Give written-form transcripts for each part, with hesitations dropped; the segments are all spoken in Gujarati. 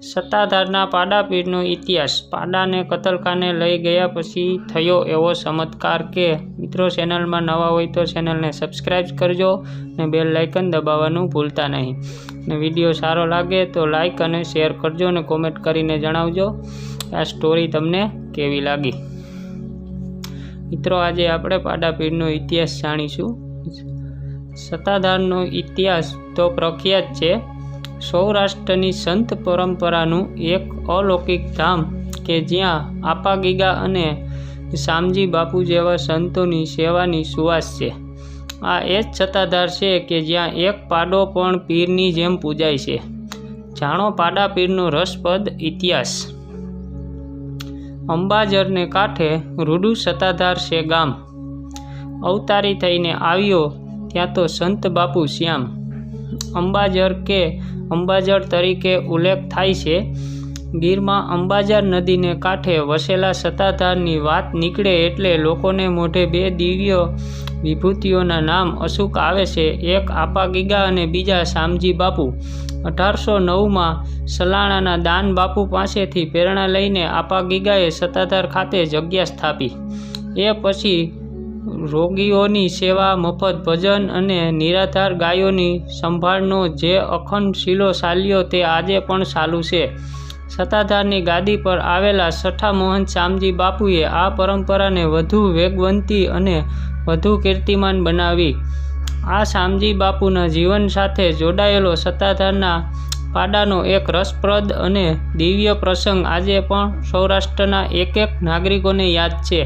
સત્તાધારના પાડાપીરનો ઇતિહાસ। પાડાને કતલખાને લઈ ગયા પછી થયો એવો ચમત્કાર કે મિત્રો, ચેનલમાં નવા હોય તો ચેનલને સબસ્ક્રાઈબ કરજો અને બેલ લાઇકન દબાવવાનું ભૂલતા નહીં। અને વિડીયો સારો લાગે તો લાઇક અને શેર કરજો અને કોમેન્ટ કરીને જણાવજો આ સ્ટોરી તમને કેવી લાગી। મિત્રો, આજે આપણે પાડાપીરનો ઇતિહાસ જાણીશું। સત્તાધારનો ઇતિહાસ તો પ્રખ્યાત છે। સૌરાષ્ટ્રની સંત પરંપરાનું એક અલૌકિક ધામ કે જ્યાં આપા ગીગા અને શામજી બાપુ જેવા સંતોની સેવાની સુવાસ છે। આ એ જ સત્તાધાર છે કે જ્યાં એક પાડો પણ પીરની જેમ પૂજાય છે। જાણો પાડાપીરનો રસપ્રદ ઇતિહાસ। અંબાજરને કાંઠે રૂડુ સત્તાધાર છે ગામ। અવતારી થઈને આવ્યો ત્યાં તો સંત બાપુ શ્યામ। અંબાજર કે અંબાજર તરીકે ઉલ્લેખ થાય છે। ગીરમાં અંબાજર નદીને કાંઠે વસેલા સત્તાધારની વાત નીકળે એટલે લોકોને મોઢે બે દિવ્ય વિભૂતિઓના નામ અચૂક આવે છે। એક આપા ગીગા અને બીજા શામજી બાપુ। 1809માં સલાણાના દાન બાપુ પાસેથી પ્રેરણા લઈને આપા ગીગાએ સત્તાધાર ખાતે જગ્યા સ્થાપી। એ પછી રોગીઓની સેવા, મફત ભજન અને નિરાધાર ગાયોની સંભાળનો જે અખંડ શીલો ચાલ્યો તે આજે પણ ચાલુ છે। સત્તાધારની ગાદી પર આવેલા છઠ્ઠા મહંત શામજી બાપુએ આ પરંપરાને વધુ વેગવંતી અને વધુ કીર્તિમાન બનાવી। આ શામજી બાપુના જીવન સાથે જોડાયેલો સત્તાધારના પાડાનો એક રસપ્રદ અને દિવ્ય પ્રસંગ આજે પણ સૌરાષ્ટ્રના એક નાગરિકોને યાદ છે।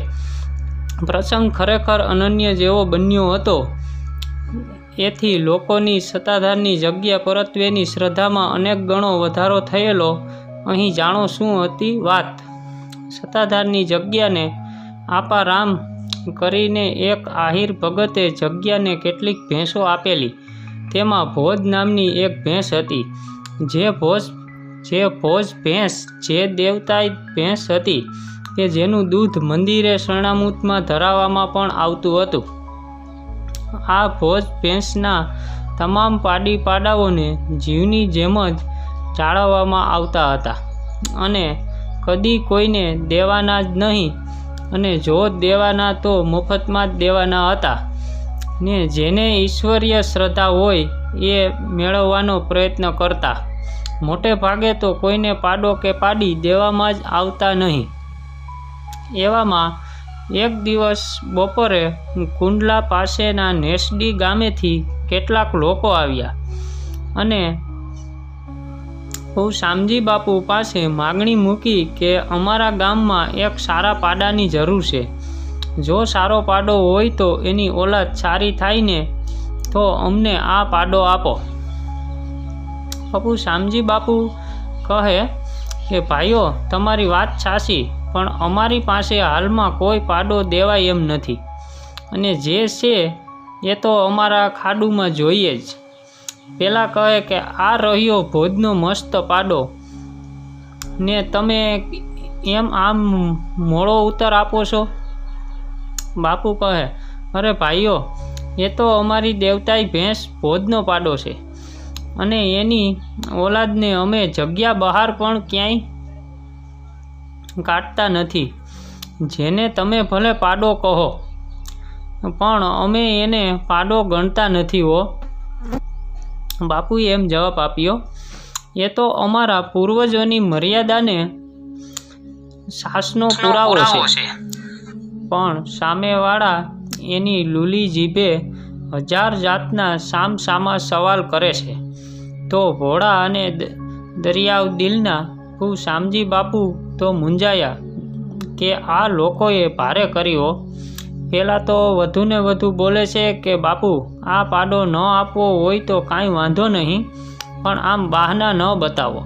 પ્રસંગ ખરેખર અનન્ય જેવો બન્યો હતો। એથી લોકોની સત્તાધારની જગ્યા પરત્વેની શ્રદ્ધામાં અનેક ગણો વધારો થયેલો। અહીં જાણો શું હતી વાત। સત્તાધારની જગ્યાને આપા રામ કરીને એક આહિર ભગતે જગ્યાને કેટલીક ભેંસો આપેલી। તેમાં ભોજ નામની એક ભેંસ હતી। જે ભોજ ભેંસ જે દેવતાઈ ભેંસ હતી કે જેનું દૂધ મંદિરે શરણામૃતમાં ધરાવવામાં પણ આવતું હતું। આ ભોજ ભેંસના તમામ પાડી પાડાઓને જીવની જેમ જ જાળવવામાં આવતા હતા અને કદી કોઈને દેવાના જ નહીં, અને જો દેવાના તો મફતમાં જ દેવાના હતા ને જેને ઈશ્વરીય શ્રદ્ધા હોય એ મેળવવાનો પ્રયત્ન કરતા। મોટે ભાગે તો કોઈને પાડો કે પાડી દેવામાં જ આવતા નહીં। એવામાં એક દિવસ બપોરે કુંડલા પાસેના નેસડી ગામેથી કેટલાક લોકો આવ્યા અને શામજી બાપુ પાસે માગણી મૂકી કે અમારા ગામમાં એક સારા પાડાની જરૂર છે। જો સારો પાડો હોય તો એની ઓલાદ સારી થાય ને તો અમને આ પાડો આપો। શામજી બાપુ કહે કે ભાઈઓ, તમારી વાત સાચી, પણ અમારી પાસે હાલમાં કોઈ પાડો દેવાય એમ નથી, અને જે છે એ તો અમારા ખાડુમાં જોઈએ જ। પેલા કહે કે આ રહ્યો ભોજનો મસ્ત પાડો, ને તમે એમ આમ મોળો ઉત્તર આપો છો। બાપુ કહે, અરે ભાઈઓ, એ તો અમારી દેવતાઈ ભેંસ ભોજનો પાડો છે, અને એની ઓલાદને અમે જગ્યા બહાર પણ ક્યાંય કાઢતા નથી। જેને તમે ભલે પાડો કહો, પણ અમે એને પાડો ગણતા નથી હો। બાપુએ એમ જવાબ આપ્યો, એ તો અમારા પૂર્વજોની મર્યાદાને શાસનો પુરાવો છે, પણ સામેવાળા એની લૂલી જીભે 1000 જાતના સામસામા સવાલ કરે છે। તો ભોળા અને દરિયાવ દિલના શામજી બાપુ તો મૂંઝાયા કે આ લોકોએ ભારે કર્યો। પહેલાં તો વધુને વધુ બોલે છે કે બાપુ, આ પાડો ન આપવો હોય તો કાંઈ વાંધો નહીં, પણ આમ બહાના ન બતાવો।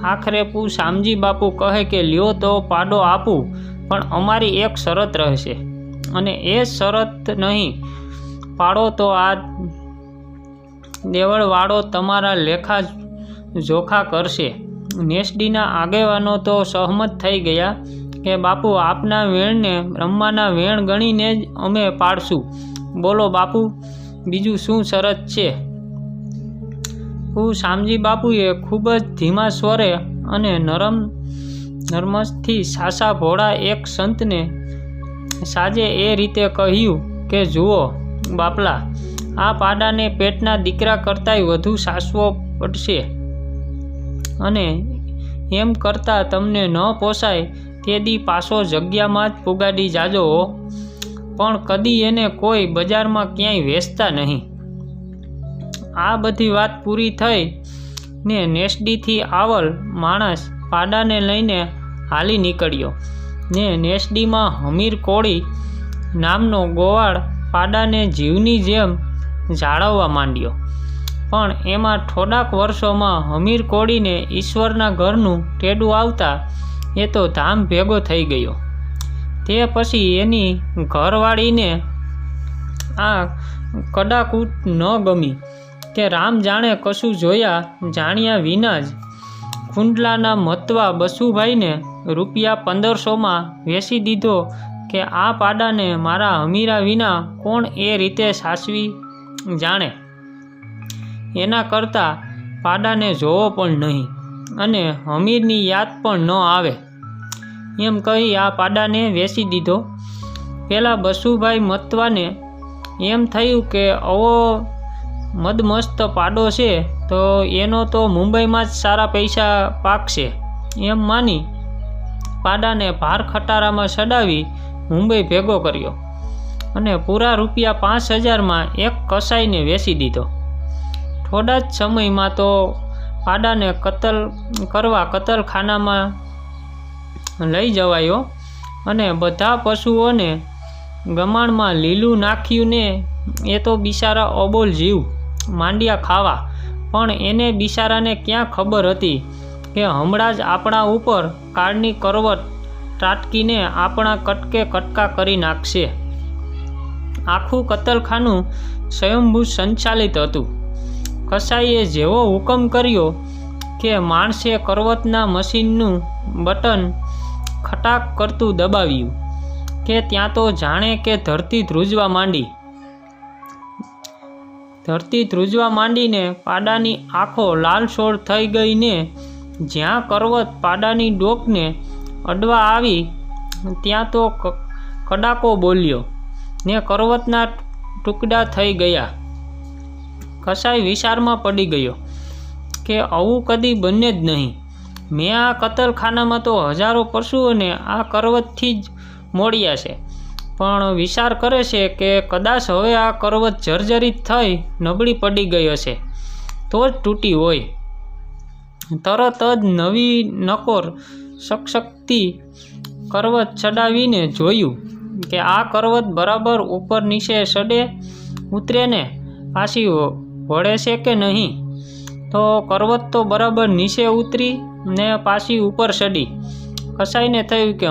આખરે શામજી બાપુ કહે કે લ્યો તો પાડો આપું, પણ અમારી એક શરત રહેશે, અને એ શરત નહીં પાડો તો આ દેવળવાળો તમારા લેખા જોખા કરશે। નેસડીના આગેવાનો તો સહમત થઈ ગયા કે બાપુ, આપના વેણને બ્રહ્માના વેણ ગણીને જ અમે પાડશું। બોલો બાપુ, બીજું શું શરત છે? શામજી બાપુએ ખૂબ જ ધીમા સ્વરે અને નર્મથી સાસા ભોળા એક સંતને સાજે એ રીતે કહ્યું કે જુઓ બાપલા, આ પાડાને પેટના દીકરા કરતાંય વધુ સાસવો પડશે, અને એમ કરતાં તમને ન પોસાય તે દી પાછો જગ્યામાં જ પુગાડી જાજો હો, પણ કદી એને કોઈ બજારમાં ક્યાંય વેચતા નહીં. આ બધી વાત પૂરી થઈ ને નેસડીથી આવેલ માણસ પાડાને લઈને હાલી નીકળ્યો ને નેસડીમાં હમીર કોળી નામનો ગોવાળ પાડાને જીવની જેમ જાળવવા માંડ્યો. પણ એમાં થોડાક વર્ષોમાં હમીર કોળીને ઈશ્વરના ઘરનું ટેડું આવતા એ તો ધામ ભેગો થઈ ગયો. તે પછી એની ઘરવાળીને આ કડાકૂટ ન ગમી કે રામ જાણે કશું જોયા જાણ્યા વિના જ ખુંડલાના મતવા બસુભાઈને ₹1500 વેચી દીધો કે આ પાડાને મારા હમીરા વિના કોણ એ રીતે સાચવી જાણે, એના કરતાં પાડાને જોવો પણ નહીં અને હમીરની યાદ પણ ન આવે એમ કહી આ પાડાને વેચી દીધો. પેલા બસુભાઈ મતવાને એમ થયું કે આવો મદમસ્ત પાડો છે તો એનો તો મુંબઈમાં જ સારા પૈસા પાકશે એમ માની પાડાને ભાર ખટારામાં ચડાવી મુંબઈ ભેગો કર્યો અને પૂરા ₹5000માં એક કસાઈને વેચી દીધો. થોડા જ સમયમાં તો પાડાને કતલ કરવા કતલખાનામાં લઈ જવાયો અને બધા પશુઓને ગમાણમાં લીલું નાખ્યું ને એ તો બિચારા અબોલ જીવ માંડ્યા ખાવા, પણ એને બિચારાને ક્યાં ખબર હતી કે હમણાં જ આપણા ઉપર કાળની કરવટ ત્રાટકીને આપણા કટકે કટકા કરી નાખશે. આખું કતલખાનું સ્વયંભૂ સંચાલિત હતું. કસાઈએ જેવો હુકમ કર્યો કે માણસે કરવતના મશીનનું બટન ખટાક કરતું દબાવ્યું કે ત્યાં તો જાણે કે ધરતી ધ્રુજવા માંડીને પાડાની આંખો લાલસોળ થઈ ગઈ ને જ્યાં કરવત પાડાની ડોકને અડવા આવી ત્યાં તો કડાકો બોલ્યો ને કરવતના ટુકડા થઈ ગયા. કસાઈ વિચારમાં પડી ગયો કે આવું કદી બને જ નહીં. મેં આ કતલખાનામાં તો હજારો પશુઓને આ કરવતથી જ મોડ્યા છે, પણ વિચાર કરે છે કે કદાચ હવે આ કરવત જર્જરિત થઈ નબળી પડી ગઈ હશે તો જ તૂટી હોય. તરત જ નવી નકોર શકશકતી કરવત ચડાવીને જોયું કે આ કરવત બરાબર ઉપર નીચે ચડે ઉતરે ને પાછી વળે છે કે નહીં. તો કરવત તો બરાબર નીચે ઉતરી ને પાછી ઉપર ચડી. કસાઈને થયું કે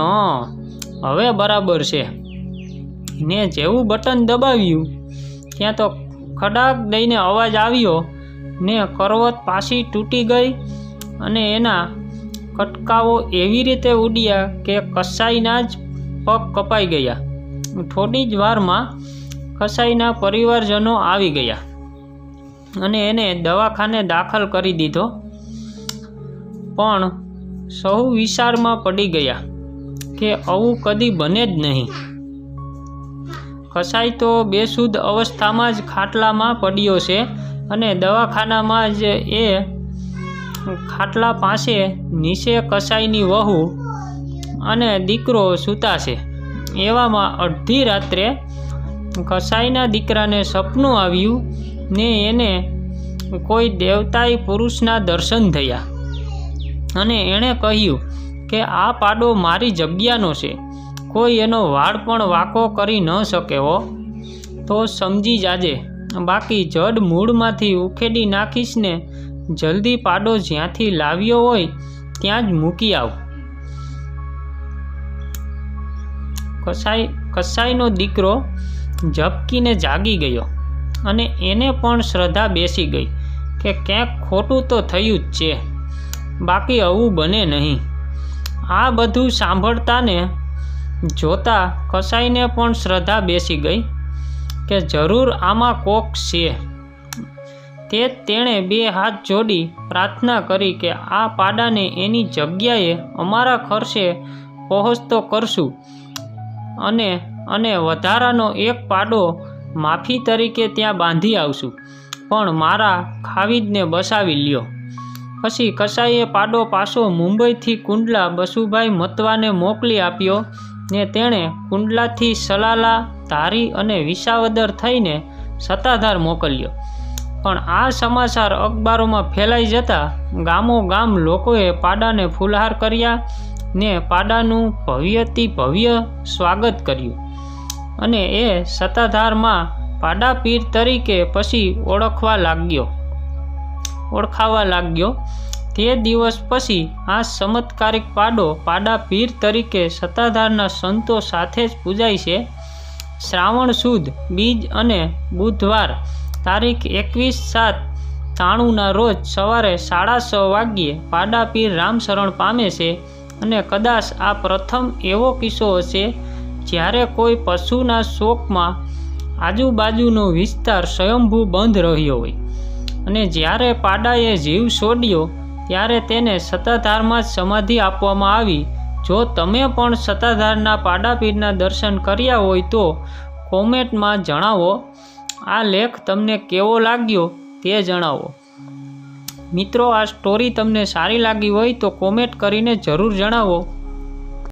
હવે બરાબર છે ને જેવું બટન દબાવ્યું ત્યાં તો ખડાક દઈને અવાજ આવ્યો ને કરવત પાછી તૂટી ગઈ અને એના કટકાઓ એવી રીતે ઉડ્યા કે કસાઈના જ પગ કપાઈ ગયા. થોડી જ વારમાં કસાઈના પરિવારજનો આવી ગયા અને એને દવાખાને દાખલ કરી દીધો. પણ સહુ વિચારમાં પડી ગયા કે આવું કદી બને જ નહીં. કસાઈ તો બેસુધ અવસ્થામાં જ ખાટલામાં પડ્યો છે અને દવાખાનામાં જ એ ખાટલા પાસે નીચે કસાઈની વહુ અને દીકરો સૂતા છે. એવામાં અડધી રાત્રે કસાઈના દીકરાને સપનું આવ્યું ને એને કોઈ દેવતાઈ પુરુષના દર્શન થયા અને એણે કહ્યું કે આ પાડો મારી જગ્યાનો છે, કોઈ એનો વાળ પણ વાંકો કરી ન શકે હો, તો સમજી જાજે, બાકી જડ મૂળમાંથી ઉખેડી નાખીશ ને જલ્દી પાડો જ્યાંથી લાવ્યો હોય ત્યાં જ મૂકી આવ. કસાઈનો દીકરો ઝબકીને જાગી ગયો અને એને પણ શ્રદ્ધા બેસી ગઈ કે ક્યાંક ખોટું તો થયું જ છે, બાકી આવું બને નહીં. આ બધું સાંભળતાને જોતા કસાઈને પણ શ્રદ્ધા બેસી ગઈ કે જરૂર આમાં કોક છે. તે તેણે 2 હાથ જોડી પ્રાર્થના કરી કે આ પાડાને એની જગ્યાએ અમારા ખર્ચે પહોંચતો કરશું અને વધારાનો 1 પાડો માફી તરીકે ત્યાં બાંધી આવશું, પણ મારા ખાવીદને બસાવી લ્યો. પછી કસાઈએ પાડો પાછો મુંબઈથી કુંડલા બસુભાઈ મતવાને મોકલી આપ્યો ને તેણે કુંડલાથી સલાલા, ધારી અને વિસાવદર થઈને સત્તાધાર મોકલ્યો. પણ આ સમાચાર અખબારોમાં ફેલાઈ જતા ગામોગામ લોકોએ પાડાને ફૂલહાર કર્યા ને પાડાનું ભવ્ય સ્વાગત કર્યું અને એ સત્તાધારમાં પાડા પીર તરીકે પછી ઓળખાવા લાગ્યો. તે દિવસ પછી આ ચમત્કારિક પાડો પાડા પીર તરીકે સત્તાધારના સંતો સાથે જ પૂજાય છે. શ્રાવણ સુદ બીજ અને બુધવાર તારીખ 21/7/93 રોજ સવારે 6:30 વાગ્યે પાડા પીર રામશરણ પામે છે અને કદાચ આ પ્રથમ એવો કિસ્સો હશે જ્યારે કોઈ પશુના શોકમાં આજુબાજુનો વિસ્તાર સ્વયંભૂ બંધ રહ્યો હોય અને જ્યારે પાડાએ જીવ છોડ્યો ત્યારે તેને સત્તાધારમાં જ સમાધિ આપવામાં આવી. જો તમે પણ સત્તાધારના પાડા પીરના દર્શન કર્યા હોય તો કોમેન્ટમાં જણાવો. આ લેખ તમને કેવો લાગ્યો તે જણાવો. મિત્રો, આ સ્ટોરી તમને સારી લાગી હોય તો કોમેન્ટ કરીને જરૂર જણાવો.